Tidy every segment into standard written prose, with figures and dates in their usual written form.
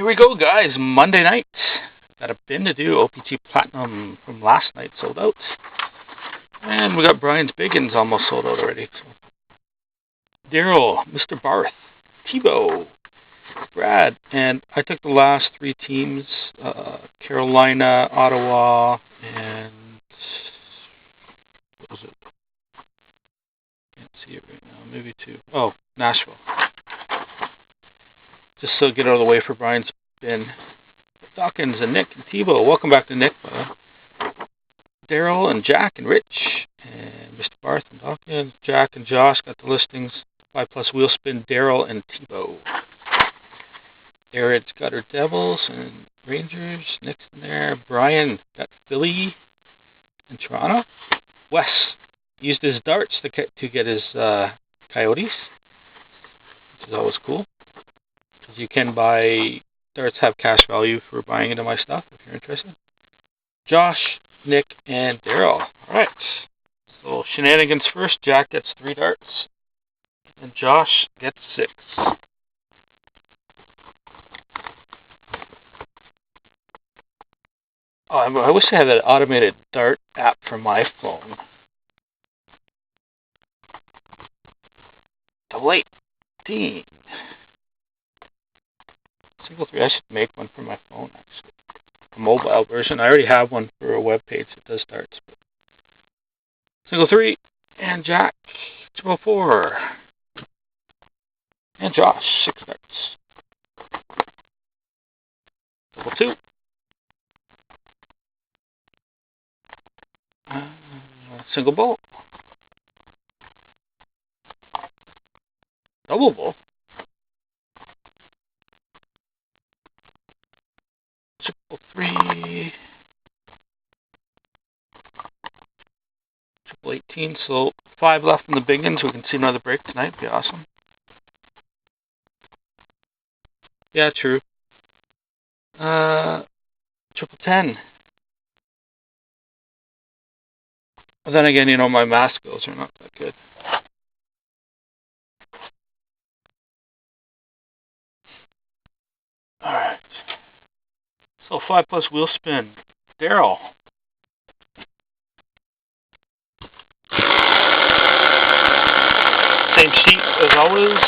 Here we go, guys. Monday night. Got a bin to do. O-Pee-Chee Platinum from last night sold out. And we got Brian's Biggins almost sold out already. Daryl, Mr. Barth, Tebow, Brad, and I took the last three teams, Carolina, Ottawa, and what was it? Can't see it right now. Maybe two. Oh, Nashville. Just so get out of the way for Brian's bin. Dawkins and Nick and Tebow. Welcome back to Nick. Daryl and Jack and Rich and Mr. Barth and Dawkins. Jack and Josh got the listings. 5+ wheel spin. Daryl and Tebow. Eric's got her Devils and Rangers. Nick's in there. Brian got Philly and Toronto. Wes used his darts to get his Coyotes, which is always cool. Because you can buy darts, have cash value for buying into my stuff if you're interested. Josh, Nick, and Daryl. Alright. So shenanigans first. Jack gets 3 darts. And Josh gets 6. Oh, I wish I had an automated dart app for my phone. Double 18. Single 3. I should make one for my phone, actually. A mobile version. I already have one for a web page that does darts. But single 3. And Jack. 204. And Josh. 6 darts. Double 2. Single ball. Double ball. Triple 3. Triple 18. So 5 left in the big ones. We can see another break tonight. Be awesome. Yeah, true. Triple 10. But then again, my math skills are not that good. Alright. So 5+ wheel spin. Daryl. Same sheet as always.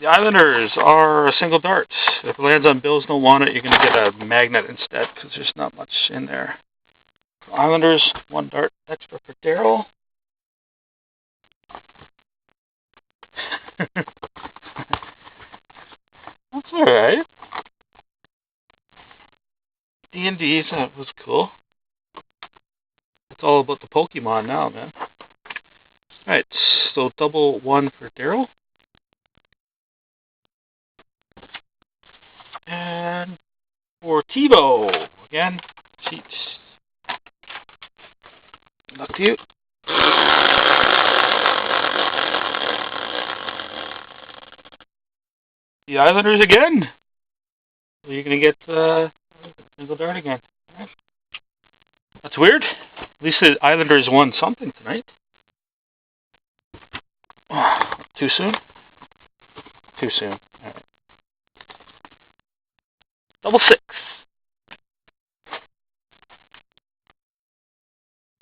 The Islanders are a single dart. If it lands on Bills don't want it, you're going to get a magnet instead because there's not much in there. Islanders, 1 dart extra for Daryl. That's alright. D&D, that was cool. It's all about the Pokemon now, man. Alright, so double 1 for Daryl. And for Tebow, again, sheets. Good luck to you. The Islanders again. So you're going to get single dart again. That's weird. At least the Islanders won something tonight. Too soon? Too soon. All right. Double 6.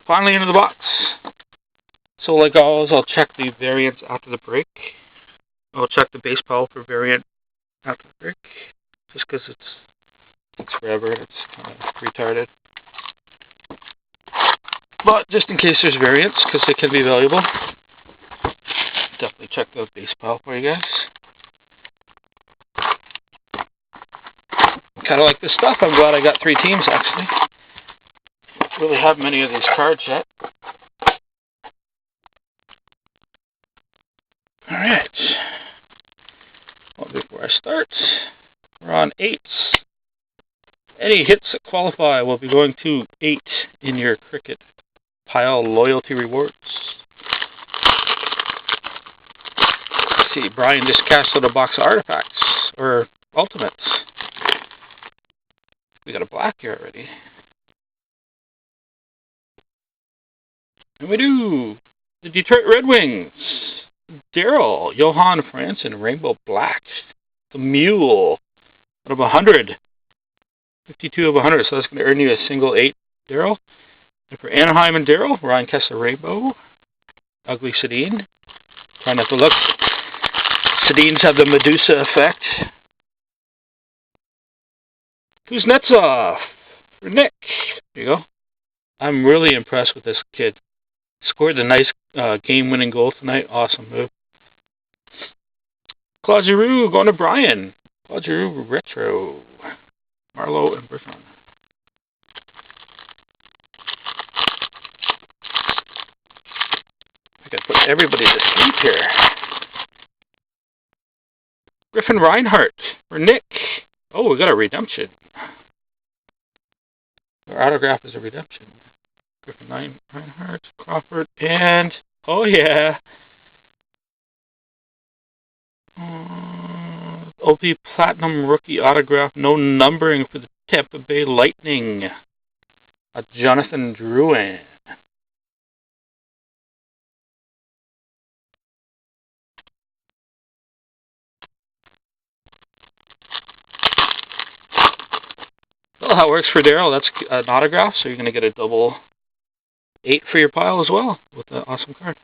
Finally into the box. So like always, I'll check the variants after the break. I'll check the base pile for variant after the break. Just because it takes forever. It's kind of retarded. But just in case there's variants, because they can be valuable. Definitely check the base pile for you guys. Kind of like this stuff. I'm glad I got 3 teams, actually. Don't really have many of these cards yet. Alright. Well, before I start, we're on 8s. Any hits that qualify will be going to 8 in your Cricket pile loyalty rewards. Let's see, Brian just cashed out a box of artifacts, or ultimates. We got a black here already. And we do. The Detroit Red Wings. Daryl, Johan Franzen, Rainbow Black. the Mule out of 100. 52 of 100, so that's going to earn you a single 8, Daryl. And for Anaheim and Daryl, Ryan Kessler Rainbow. Ugly Sedin. Try not to look. Sedins have the Medusa effect. Kuznetsov for Nick. There you go. I'm really impressed with this kid. Scored a nice game-winning goal tonight. Awesome move. Claude Giroux going to Brian. Claude Giroux Retro. Marlowe and Bertrand. I gotta put everybody to sleep here. Griffin Reinhardt for Nick. Oh, we got a redemption. Our autograph is a redemption. Griffin Reinhardt, Crawford, and oh yeah. O-Pee-Chee Platinum rookie autograph, no numbering for the Tampa Bay Lightning. Jonathan Drouin. Well, that works for Daryl. That's an autograph, so you're going to get a double 8 for your pile as well with the awesome card.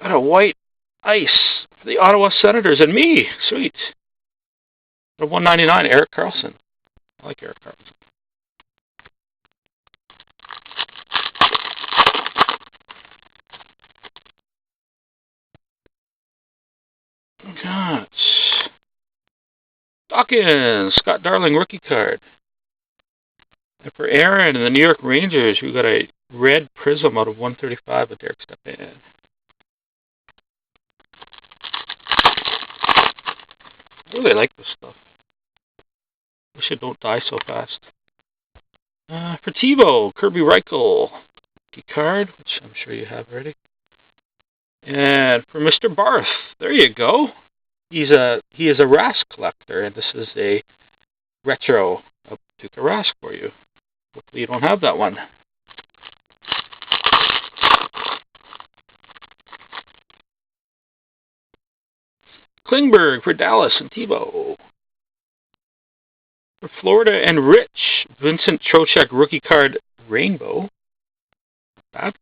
Got a white ice for the Ottawa Senators and me. Sweet. Got a 199, Erik Karlsson. I like Erik Karlsson. Got Dawkins, Scott Darling rookie card. And for Aaron and the New York Rangers, we got a red prism out of 135 with Derek Stepan. I really like this stuff. Wish it don't die so fast. For TiVo, Kirby Reichel rookie card, which I'm sure you have already. And for Mr. Barth, there you go. He is a Rask collector, and this is a retro of Tuukka Rask for you. Hopefully you don't have that one. Klingberg for Dallas and TiVo. For Florida and Rich, Vincent Trocheck rookie card Rainbow. Bad.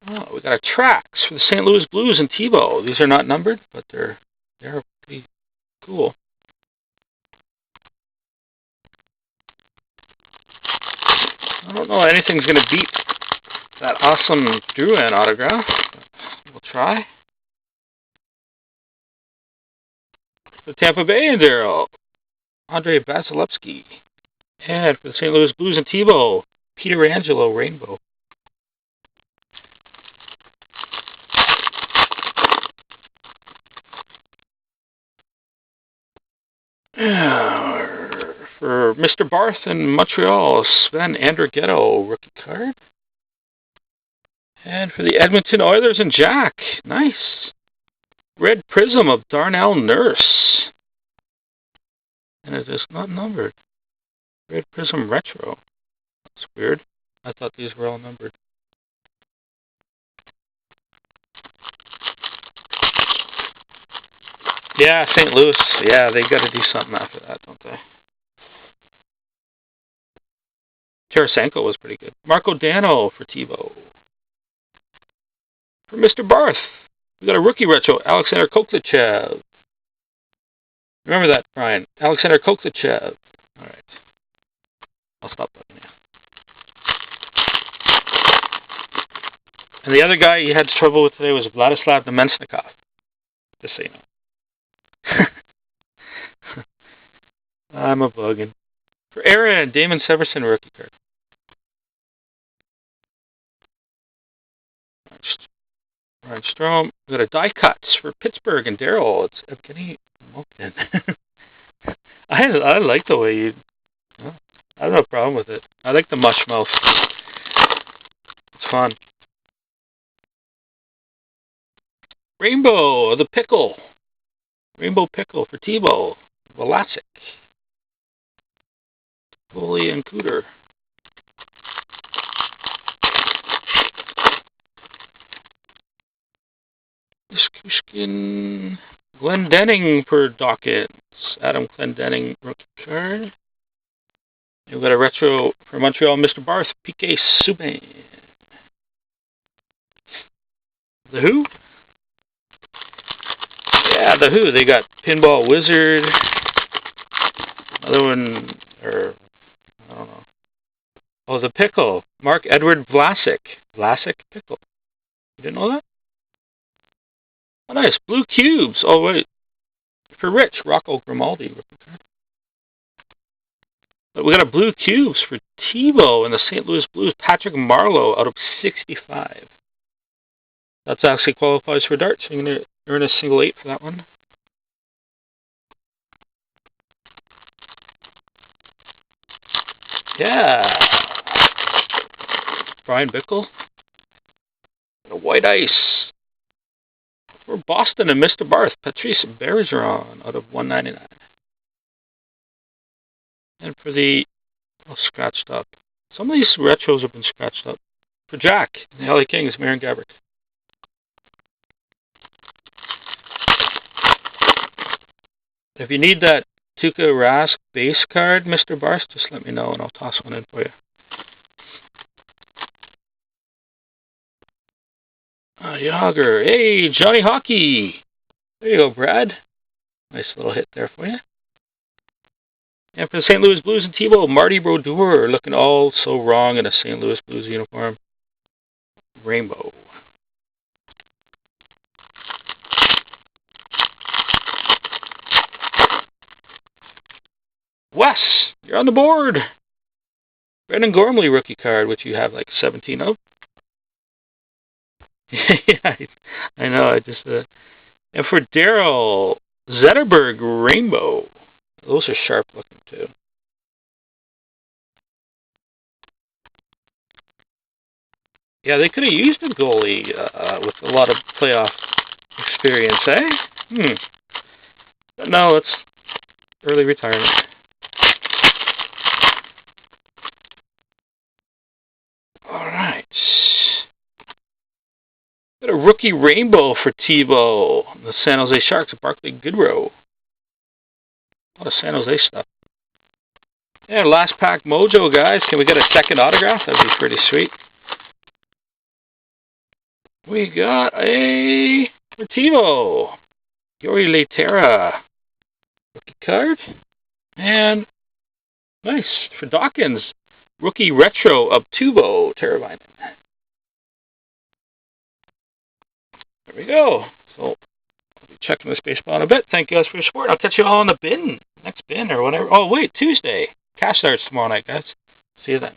Oh, we got a Trax for the St. Louis Blues and TiVo. These are not numbered, but they're pretty cool. I don't know anything's going to beat that awesome Drouin autograph. We'll try. For Tampa Bay and Daryl, Andrei Vasilevsky. And for the St. Louis Blues and TiVo, Peter Angelo Rainbow. For Mr. Barth in Montreal, Sven Andrighetto rookie card. And for the Edmonton Oilers and Jack, nice. Red Prism of Darnell Nurse. And it is not numbered. Red Prism Retro. That's weird. I thought these were all numbered. Yeah, St. Louis. Yeah, they got to do something after that, don't they? Tarasenko was pretty good. Marco Dano for TiVo. For Mr. Barth, we got a rookie retro, Alexander Koklchev. Remember that, Brian. Alexander Koklchev. All right. I'll stop bugging you. And the other guy you had trouble with today was Vladislav Nemesnikov. Just so you know. I'm a bugging. For Aaron, Damon Severson rookie card. Ryan Strome. We got a die cuts for Pittsburgh and Daryl. It's Evgeny Malkin. I like the way you. I have no problem with it. I like the mush mouth. It's fun. Rainbow, the pickle. Rainbow pickle for TiVo. Vlasic. Foley and Cooter. Kushkin, Glendenning for Dawkins. Adam Glendenning rookie card. We've got a retro for Montreal, Mr. Barth, PK Subban. The Who? Yeah, The Who. They got Pinball Wizard. Another one, or I don't know. Oh, the Pickle. Mark Edward Vlasic. Vlasic Pickle. You didn't know that? Oh, nice. Blue Cubes. Oh, wait. For Rich, Rocco Grimaldi. But we got a Blue Cubes for Tebow and the St. Louis Blues. Patrick Marleau out of 65. That's actually qualifies for darts. So you're going to earn a single 8 for that one. Yeah. Brian Bickle. And a White Ice. For Boston and Mr. Barth, Patrice Bergeron out of 199. And for the, scratched up. Some of these retros have been scratched up. For Jack, the LA Kings, Marian Gaborik. If you need that Tuukka Rask base card, Mr. Barth, just let me know and I'll toss one in for you. Yager. Hey, Johnny Hockey. There you go, Brad. Nice little hit there for you. And for the St. Louis Blues and Tebow, Marty Brodeur looking all so wrong in a St. Louis Blues uniform. Rainbow. Wes, you're on the board. Brendan Gormley rookie card, which you have like 17 of. Yeah, I know. I just and for Daryl Zetterberg Rainbow, those are sharp looking too. Yeah, they could have used a goalie with a lot of playoff experience, eh? But no, it's early retirement. All right. Got a rookie rainbow for Tebow. The San Jose Sharks, Barclay Goodrow. A lot of San Jose stuff. Yeah, last pack mojo, guys. Can we get a second autograph? That'd be pretty sweet. We got a for Tebow. Yori Lehtera. Rookie card. And nice for Dawkins. Rookie retro of Tebow Teravainen. There we go. So, I'll be checking this baseball in a bit. Thank you guys for your support. I'll catch you all in the bin. Next bin or whatever. Oh, wait, Tuesday. Cash starts tomorrow night, guys. See you then.